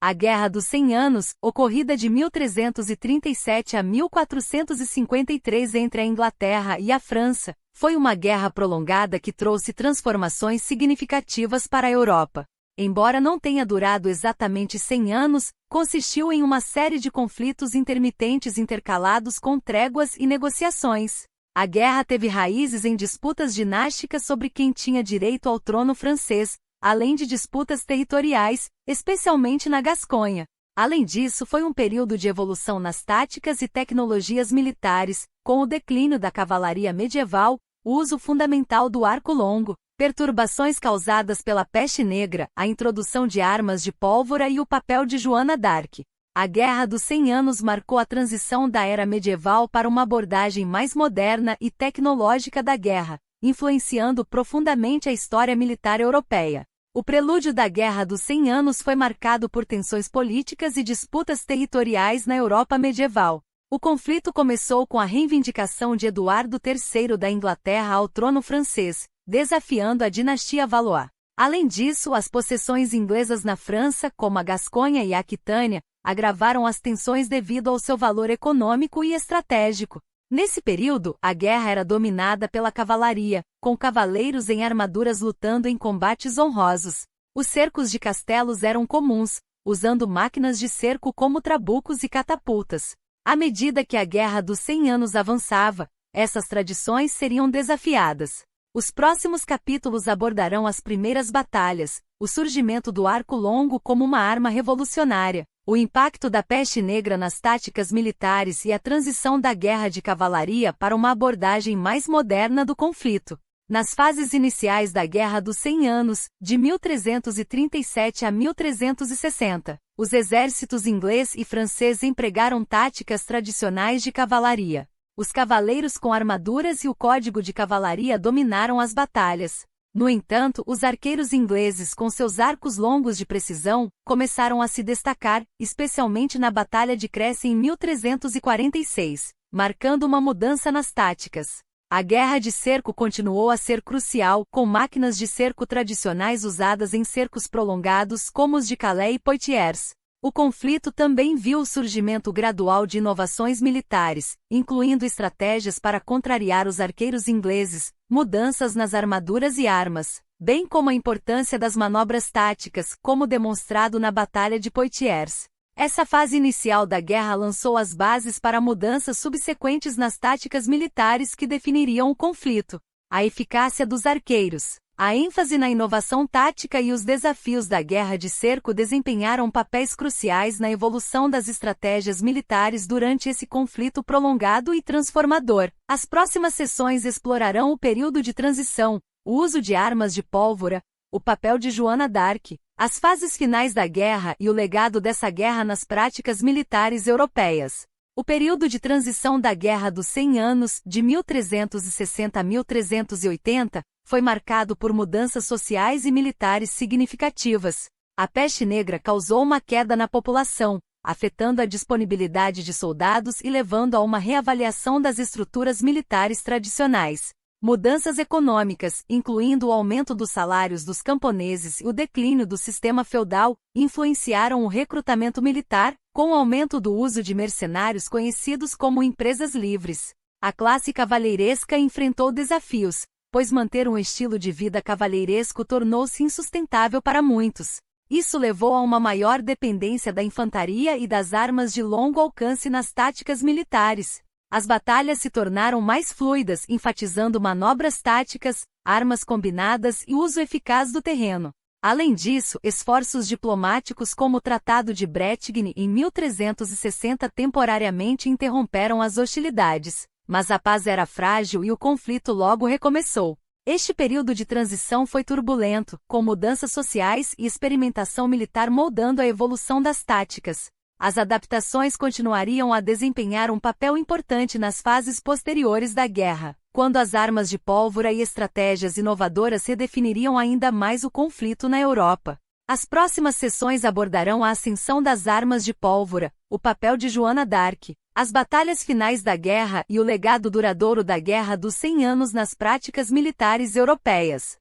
A Guerra dos 100 Anos, ocorrida de 1337 a 1453 entre a Inglaterra e a França, foi uma guerra prolongada que trouxe transformações significativas para a Europa. Embora não tenha durado exatamente 100 anos, consistiu em uma série de conflitos intermitentes intercalados com tréguas e negociações. A guerra teve raízes em disputas dinásticas sobre quem tinha direito ao trono francês, além de disputas territoriais, especialmente na Gasconha. Além disso, foi um período de evolução nas táticas e tecnologias militares, com o declínio da cavalaria medieval, o uso fundamental do arco longo, perturbações causadas pela peste negra, a introdução de armas de pólvora e o papel de Joana d'Arc. A Guerra dos 100 Anos marcou a transição da era medieval para uma abordagem mais moderna e tecnológica da guerra, influenciando profundamente a história militar europeia. O prelúdio da Guerra dos 100 Anos foi marcado por tensões políticas e disputas territoriais na Europa medieval. O conflito começou com a reivindicação de Eduardo III da Inglaterra ao trono francês, desafiando a dinastia Valois. Além disso, as possessões inglesas na França, como a Gasconha e a Aquitânia, agravaram as tensões devido ao seu valor econômico e estratégico. Nesse período, a guerra era dominada pela cavalaria, com cavaleiros em armaduras lutando em combates honrosos. Os cercos de castelos eram comuns, usando máquinas de cerco como trabucos e catapultas. À medida que a Guerra dos 100 Anos avançava, essas tradições seriam desafiadas. Os próximos capítulos abordarão as primeiras batalhas, o surgimento do arco longo como uma arma revolucionária, o impacto da peste negra nas táticas militares e a transição da guerra de cavalaria para uma abordagem mais moderna do conflito. Nas fases iniciais da Guerra dos 100 Anos, de 1337 a 1360, os exércitos inglês e francês empregaram táticas tradicionais de cavalaria. Os cavaleiros com armaduras e o código de cavalaria dominaram as batalhas. No entanto, os arqueiros ingleses com seus arcos longos de precisão, começaram a se destacar, especialmente na Batalha de Crécy em 1346, marcando uma mudança nas táticas. A guerra de cerco continuou a ser crucial, com máquinas de cerco tradicionais usadas em cercos prolongados como os de Calais e Poitiers. O conflito também viu o surgimento gradual de inovações militares, incluindo estratégias para contrariar os arqueiros ingleses, mudanças nas armaduras e armas, bem como a importância das manobras táticas, como demonstrado na Batalha de Poitiers. Essa fase inicial da guerra lançou as bases para mudanças subsequentes nas táticas militares que definiriam o conflito. A eficácia dos arqueiros, a ênfase na inovação tática e os desafios da guerra de cerco desempenharam papéis cruciais na evolução das estratégias militares durante esse conflito prolongado e transformador. As próximas sessões explorarão o período de transição, o uso de armas de pólvora, o papel de Joana d'Arc, as fases finais da guerra e o legado dessa guerra nas práticas militares europeias. O período de transição da Guerra dos 100 Anos, de 1360 a 1380, foi marcado por mudanças sociais e militares significativas. A peste negra causou uma queda na população, afetando a disponibilidade de soldados e levando a uma reavaliação das estruturas militares tradicionais. Mudanças econômicas, incluindo o aumento dos salários dos camponeses e o declínio do sistema feudal, influenciaram o recrutamento militar, com o aumento do uso de mercenários conhecidos como empresas livres. A classe cavaleiresca enfrentou desafios, pois manter um estilo de vida cavalheiresco tornou-se insustentável para muitos. Isso levou a uma maior dependência da infantaria e das armas de longo alcance nas táticas militares. As batalhas se tornaram mais fluidas, enfatizando manobras táticas, armas combinadas e uso eficaz do terreno. Além disso, esforços diplomáticos como o Tratado de Bretigny em 1360 temporariamente interromperam as hostilidades, mas a paz era frágil e o conflito logo recomeçou. Este período de transição foi turbulento, com mudanças sociais e experimentação militar moldando a evolução das táticas. As adaptações continuariam a desempenhar um papel importante nas fases posteriores da guerra, quando as armas de pólvora e estratégias inovadoras redefiniriam ainda mais o conflito na Europa. As próximas sessões abordarão a ascensão das armas de pólvora, o papel de Joana d'Arc, as batalhas finais da guerra e o legado duradouro da Guerra dos 100 Anos nas práticas militares europeias.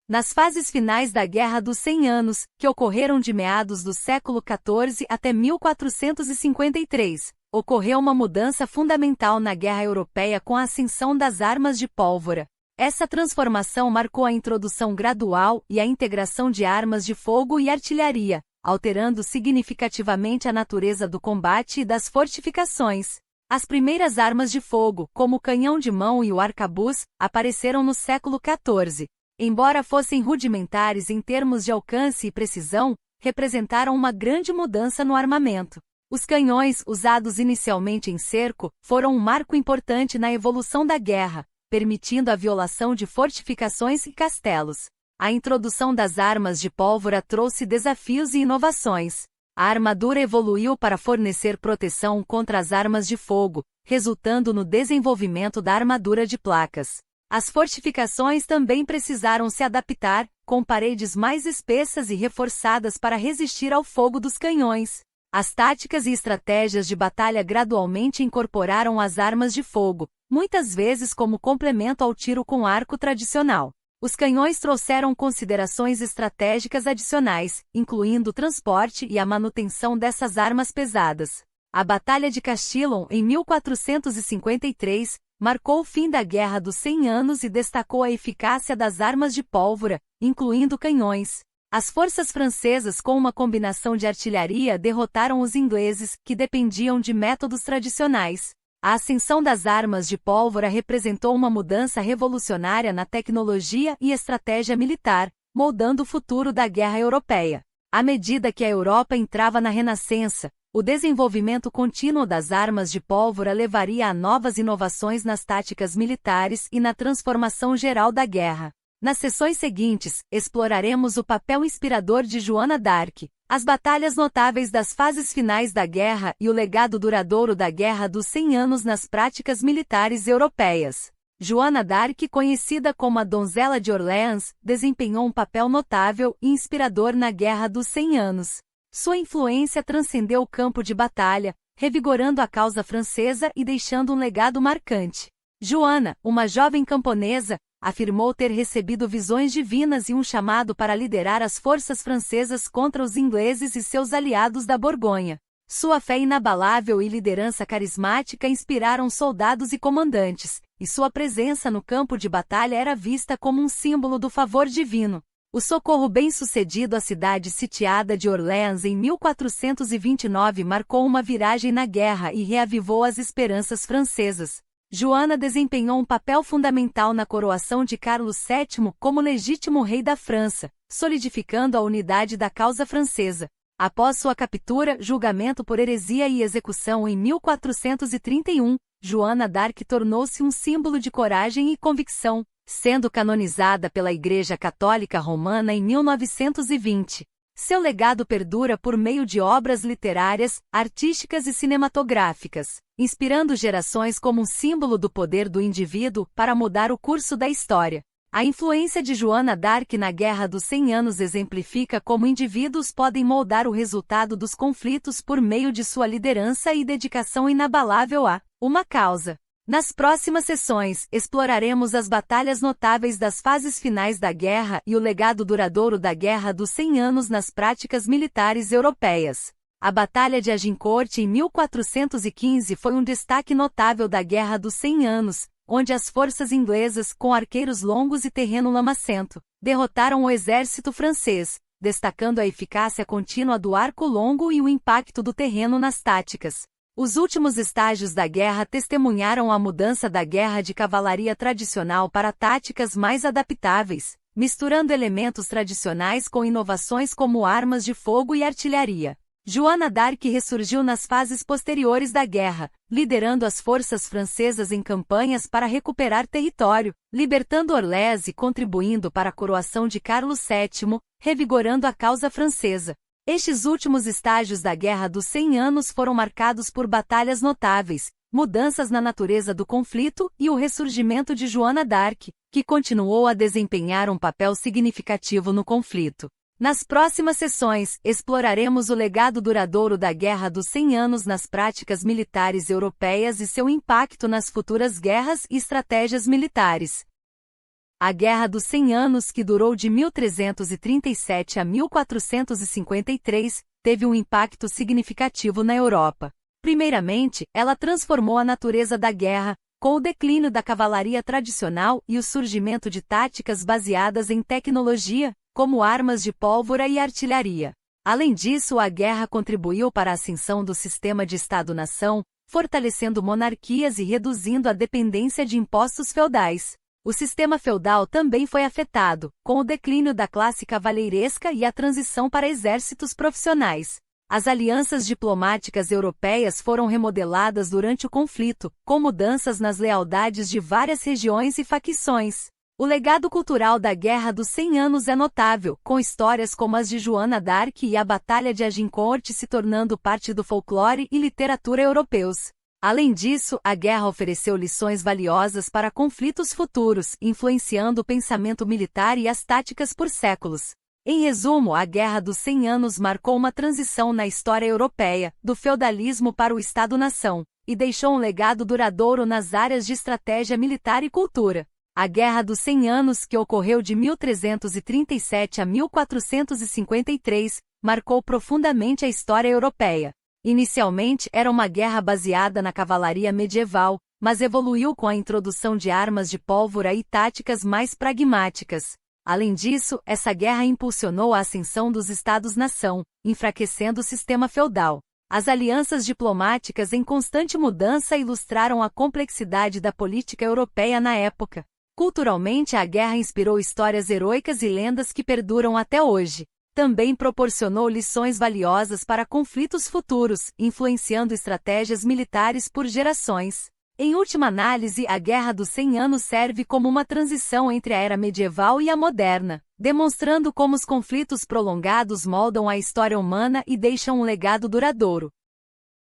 Nas fases finais da Guerra dos 100 Anos, que ocorreram de meados do século XIV até 1453, ocorreu uma mudança fundamental na guerra europeia com a ascensão das armas de pólvora. Essa transformação marcou a introdução gradual e a integração de armas de fogo e artilharia, alterando significativamente a natureza do combate e das fortificações. As primeiras armas de fogo, como o canhão de mão e o arcabuz, apareceram no século XIV. Embora fossem rudimentares em termos de alcance e precisão, representaram uma grande mudança no armamento. Os canhões, usados inicialmente em cerco, foram um marco importante na evolução da guerra, permitindo a violação de fortificações e castelos. A introdução das armas de pólvora trouxe desafios e inovações. A armadura evoluiu para fornecer proteção contra as armas de fogo, resultando no desenvolvimento da armadura de placas. As fortificações também precisaram se adaptar, com paredes mais espessas e reforçadas para resistir ao fogo dos canhões. As táticas e estratégias de batalha gradualmente incorporaram as armas de fogo, muitas vezes como complemento ao tiro com arco tradicional. Os canhões trouxeram considerações estratégicas adicionais, incluindo o transporte e a manutenção dessas armas pesadas. A Batalha de Castillon, em 1453, marcou o fim da Guerra dos 100 Anos e destacou a eficácia das armas de pólvora, incluindo canhões. As forças francesas, com uma combinação de artilharia, derrotaram os ingleses, que dependiam de métodos tradicionais. A ascensão das armas de pólvora representou uma mudança revolucionária na tecnologia e estratégia militar, moldando o futuro da guerra europeia. À medida que a Europa entrava na Renascença, o desenvolvimento contínuo das armas de pólvora levaria a novas inovações nas táticas militares e na transformação geral da guerra. Nas sessões seguintes, exploraremos o papel inspirador de Joana d'Arc, as batalhas notáveis das fases finais da guerra e o legado duradouro da Guerra dos 100 Anos nas práticas militares europeias. Joana d'Arc, conhecida como a Donzela de Orleans, desempenhou um papel notável e inspirador na Guerra dos 100 Anos. Sua influência transcendeu o campo de batalha, revigorando a causa francesa e deixando um legado marcante. Joana, uma jovem camponesa, afirmou ter recebido visões divinas e um chamado para liderar as forças francesas contra os ingleses e seus aliados da Borgonha. Sua fé inabalável e liderança carismática inspiraram soldados e comandantes, e sua presença no campo de batalha era vista como um símbolo do favor divino. O socorro bem-sucedido à cidade sitiada de Orleans em 1429 marcou uma viragem na guerra e reavivou as esperanças francesas. Joana desempenhou um papel fundamental na coroação de Carlos VII como legítimo rei da França, solidificando a unidade da causa francesa. Após sua captura, julgamento por heresia e execução em 1431, Joana d'Arc tornou-se um símbolo de coragem e convicção, sendo canonizada pela Igreja Católica Romana em 1920. Seu legado perdura por meio de obras literárias, artísticas e cinematográficas, inspirando gerações como um símbolo do poder do indivíduo para mudar o curso da história. A influência de Joana d'Arc na Guerra dos 100 Anos exemplifica como indivíduos podem moldar o resultado dos conflitos por meio de sua liderança e dedicação inabalável a uma causa. Nas próximas sessões, exploraremos as batalhas notáveis das fases finais da guerra e o legado duradouro da Guerra dos 100 Anos nas práticas militares europeias. A Batalha de Agincourt em 1415 foi um destaque notável da Guerra dos 100 Anos, onde as forças inglesas, com arqueiros longos e terreno lamacento, derrotaram o exército francês, destacando a eficácia contínua do arco longo e o impacto do terreno nas táticas. Os últimos estágios da guerra testemunharam a mudança da guerra de cavalaria tradicional para táticas mais adaptáveis, misturando elementos tradicionais com inovações como armas de fogo e artilharia. Joana d'Arc ressurgiu nas fases posteriores da guerra, liderando as forças francesas em campanhas para recuperar território, libertando Orléans e contribuindo para a coroação de Carlos VII, revigorando a causa francesa. Estes últimos estágios da Guerra dos 100 Anos foram marcados por batalhas notáveis, mudanças na natureza do conflito e o ressurgimento de Joana d'Arc, que continuou a desempenhar um papel significativo no conflito. Nas próximas sessões, exploraremos o legado duradouro da Guerra dos 100 Anos nas práticas militares europeias e seu impacto nas futuras guerras e estratégias militares. A Guerra dos 100 Anos, que durou de 1337 a 1453, teve um impacto significativo na Europa. Primeiramente, ela transformou a natureza da guerra, com o declínio da cavalaria tradicional e o surgimento de táticas baseadas em tecnologia, como armas de pólvora e artilharia. Além disso, a guerra contribuiu para a ascensão do sistema de Estado-nação, fortalecendo monarquias e reduzindo a dependência de impostos feudais. O sistema feudal também foi afetado, com o declínio da classe cavaleiresca e a transição para exércitos profissionais. As alianças diplomáticas europeias foram remodeladas durante o conflito, com mudanças nas lealdades de várias regiões e facções. O legado cultural da Guerra dos 100 Anos é notável, com histórias como as de Joana d'Arc e a Batalha de Agincourt se tornando parte do folclore e literatura europeus. Além disso, a guerra ofereceu lições valiosas para conflitos futuros, influenciando o pensamento militar e as táticas por séculos. Em resumo, a Guerra dos 100 Anos marcou uma transição na história europeia, do feudalismo para o Estado-nação, e deixou um legado duradouro nas áreas de estratégia militar e cultura. A Guerra dos 100 Anos, que ocorreu de 1337 a 1453, marcou profundamente a história europeia. Inicialmente era uma guerra baseada na cavalaria medieval, mas evoluiu com a introdução de armas de pólvora e táticas mais pragmáticas. Além disso, essa guerra impulsionou a ascensão dos Estados-nação, enfraquecendo o sistema feudal. As alianças diplomáticas em constante mudança ilustraram a complexidade da política europeia na época. Culturalmente, a guerra inspirou histórias heroicas e lendas que perduram até hoje. Também proporcionou lições valiosas para conflitos futuros, influenciando estratégias militares por gerações. Em última análise, a Guerra dos 100 Anos serve como uma transição entre a era medieval e a moderna, demonstrando como os conflitos prolongados moldam a história humana e deixam um legado duradouro.